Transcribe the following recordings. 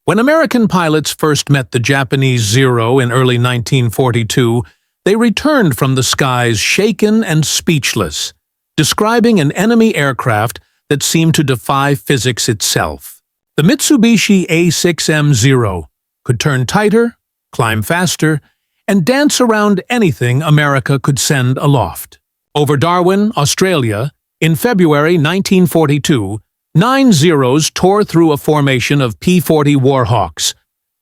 When American pilots first met the Japanese Zero in early 1942, they returned from the skies shaken and speechless, describing an enemy aircraft that seemed to defy physics itself. The Mitsubishi A6M-0 could turn tighter, climb faster, and dance around anything America could send aloft. Over Darwin, Australia, in February 1942, 9 Zeros tore through a formation of P-40 Warhawks,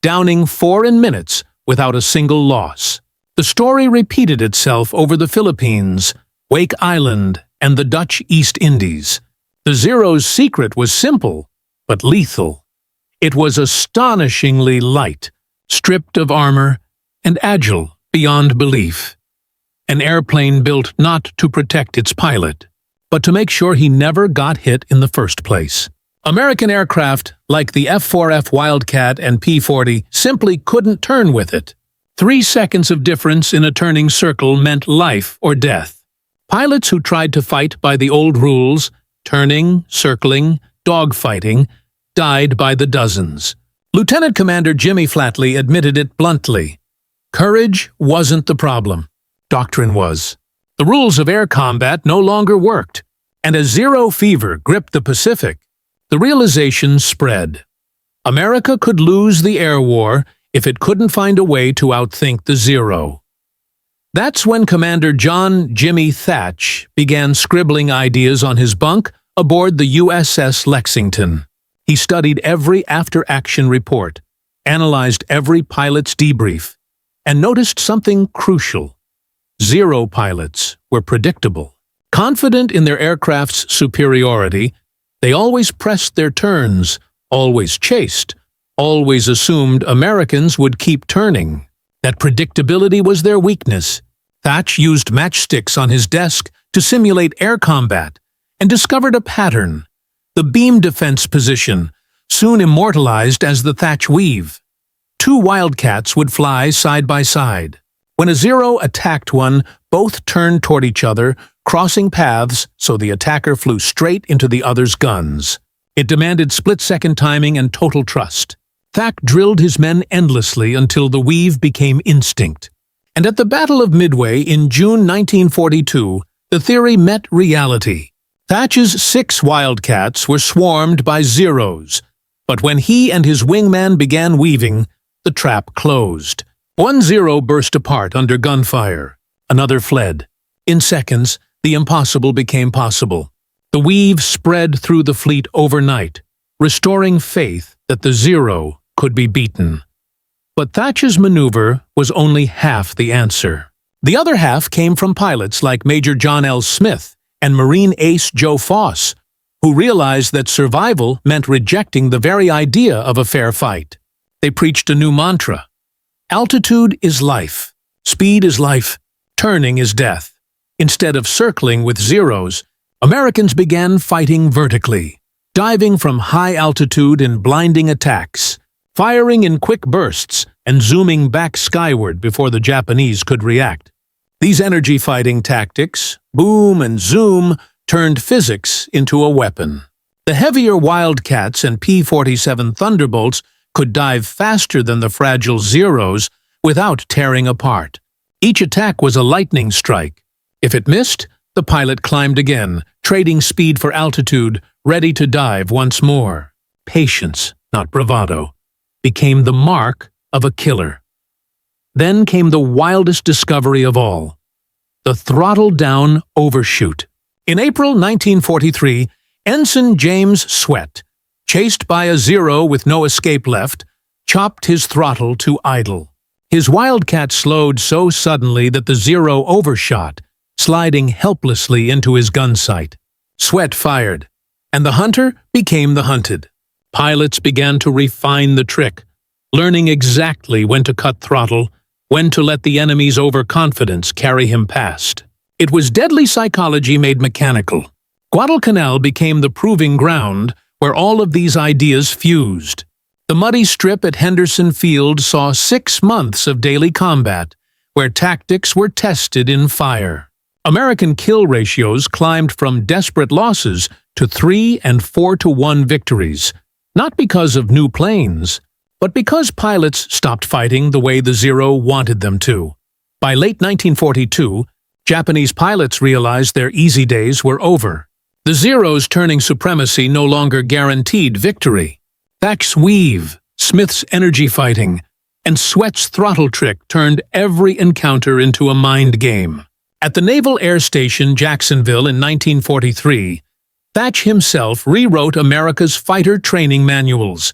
downing 4 in minutes without a single loss. The story repeated itself over the Philippines, Wake Island, and the Dutch East Indies. The Zero's secret was simple, but lethal. It was astonishingly light, stripped of armor, and agile beyond belief. An airplane built not to protect its pilot, but to make sure he never got hit in the first place. American aircraft, like the F-4F Wildcat and P-40, simply couldn't turn with it. 3 seconds of difference in a turning circle meant life or death. Pilots who tried to fight by the old rules, turning, circling, dogfighting, died by the dozens. Lieutenant Commander Jimmy Flatley admitted it bluntly. Courage wasn't the problem. Doctrine was. The rules of air combat no longer worked, and as zero fever gripped the Pacific, the realization spread. America could lose the air war if it couldn't find a way to outthink the Zero. That's when Commander John Jimmy Thach began scribbling ideas on his bunk aboard the USS Lexington. He studied every after-action report, analyzed every pilot's debrief, and noticed something crucial. Zero pilots were predictable. Confident in their aircraft's superiority, they always pressed their turns, always chased, always assumed Americans would keep turning. That predictability was their weakness. Thach used matchsticks on his desk to simulate air combat and discovered a pattern. The beam defense position, soon immortalized as the Thach Weave. 2 Wildcats would fly side by side. When a Zero attacked one, both turned toward each other, crossing paths so the attacker flew straight into the other's guns. It demanded split-second timing and total trust. Thach drilled his men endlessly until the Weave became instinct. And at the Battle of Midway in June 1942, the theory met reality. Thach's 6 Wildcats were swarmed by Zeros, but when he and his wingman began weaving, the trap closed. 1 Zero burst apart under gunfire. Another fled. In seconds, the impossible became possible. The Weave spread through the fleet overnight, restoring faith that the Zero could be beaten. But Thach's maneuver was only half the answer. The other half came from pilots like Major John L. Smith and Marine ace Joe Foss, who realized that survival meant rejecting the very idea of a fair fight. They preached a new mantra. Altitude is life. Speed is life. Turning is death. Instead of circling with Zeros, Americans began fighting vertically, diving from high altitude in blinding attacks, firing in quick bursts, and zooming back skyward before the Japanese could react. These energy-fighting tactics, boom and zoom, turned physics into a weapon. The heavier Wildcats and P-47 Thunderbolts could dive faster than the fragile Zeros without tearing apart. Each attack was a lightning strike. If it missed, the pilot climbed again, trading speed for altitude, ready to dive once more. Patience, not bravado, became the mark of a killer. Then came the wildest discovery of all, the throttle-down Overshoot. In April 1943, Ensign James Sweat, chased by a Zero with no escape left, chopped his throttle to idle. His Wildcat slowed so suddenly that the Zero overshot, sliding helplessly into his gun sight. Sweat fired, and the hunter became the hunted. Pilots began to refine the trick, learning exactly when to cut throttle, when to let the enemy's overconfidence carry him past. It was deadly psychology made mechanical. Guadalcanal became the proving ground where all of these ideas fused. The muddy strip at Henderson Field saw 6 months of daily combat, where tactics were tested in fire. American kill ratios climbed from desperate losses to 3 and 4 to 1 victories, not because of new planes, but because pilots stopped fighting the way the Zero wanted them to. By late 1942, Japanese pilots realized their easy days were over. The Zero's turning supremacy no longer guaranteed victory. Thach Weave, Smith's energy fighting, and Sweat's throttle trick turned every encounter into a mind game. At the Naval Air Station Jacksonville in 1943, Thach himself rewrote America's fighter training manuals,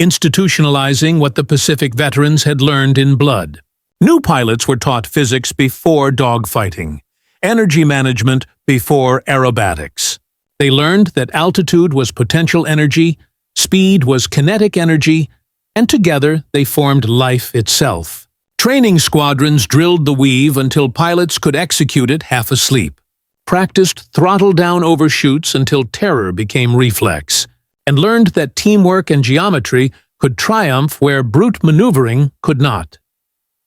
institutionalizing what the Pacific veterans had learned in blood. New pilots were taught physics before dogfighting, energy management before aerobatics. They learned that altitude was potential energy, speed was kinetic energy, and together they formed life itself. Training squadrons drilled the weave until pilots could execute it half asleep, practiced throttle-down overshoots until terror became reflex, and learned that teamwork and geometry could triumph where brute maneuvering could not.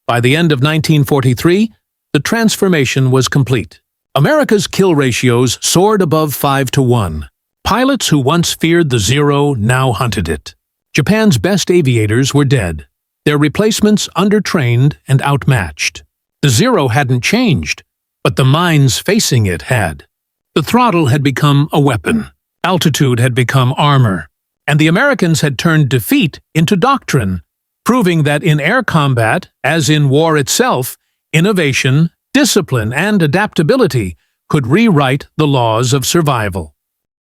By the end of 1943, the transformation was complete. America's kill ratios soared above 5-to-1. Pilots who once feared the Zero now hunted it. Japan's best aviators were dead, their replacements undertrained and outmatched. The Zero hadn't changed, but the minds facing it had. The throttle had become a weapon, altitude had become armor, and the Americans had turned defeat into doctrine, proving that in air combat, as in war itself, innovation, discipline, and adaptability could rewrite the laws of survival.